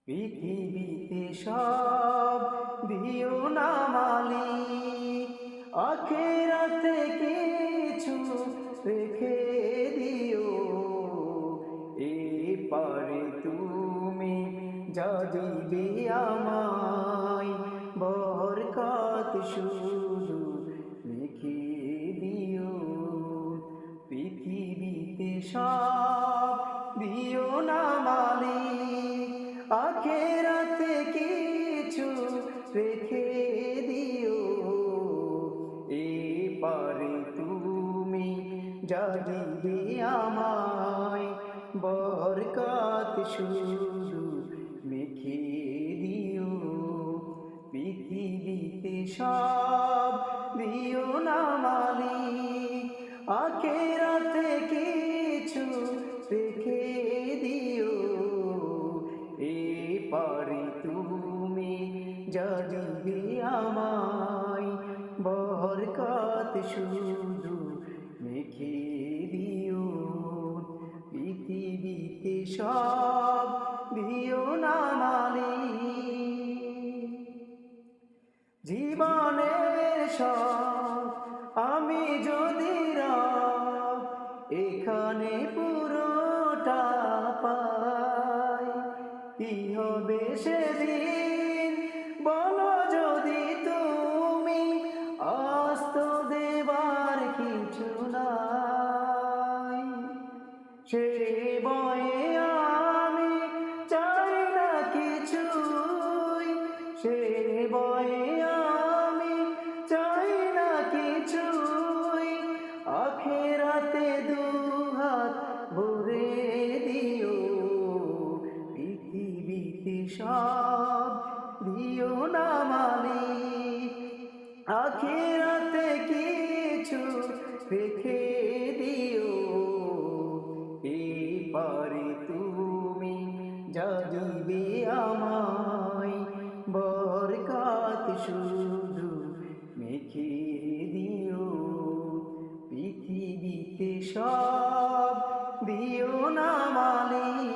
পৃথিবীতে সব দিও না মালিক, আখিরাতে কিছু রেখে দিও। পারে তুমি যা দিবে আমায়, বরকত শুধু লিখে দিও। পৃথিবীতে সব দিও না মালিক, আখিরাতে কিছু রেখে দিও। পারে তুমি যা দিবে আমায়, বরকত শুধু লিখে দিও। পৃথিবীতে সব দিও না মালিক, আখিরাতে কিছু রেখে দিও। পারে তুমি যা দিবে আমায়, বরকত শুধু লিখে দিও। পৃথিবীতে সব দিও না মালিক, জীবনের সব আমি যদি এখানে পুরোটা পাই, কি হবে সেদিন বলো যদি তুমি, আস্ত দেবার কিছু নাই। সে বয়ে আমি চাই না কিছুই, সে বয়ে আমি চাই না কিছুই। আখিরাতে দুহাত ভরে দিও। পৃথিবীতে সব দিও না মালিক, আখিরাতে কিছু রেখে দিও। পারে তুমি যা দিবে আমায়, বরকত শুধু লিখে দিও। পৃথিবীতে সব দিও না মালিক।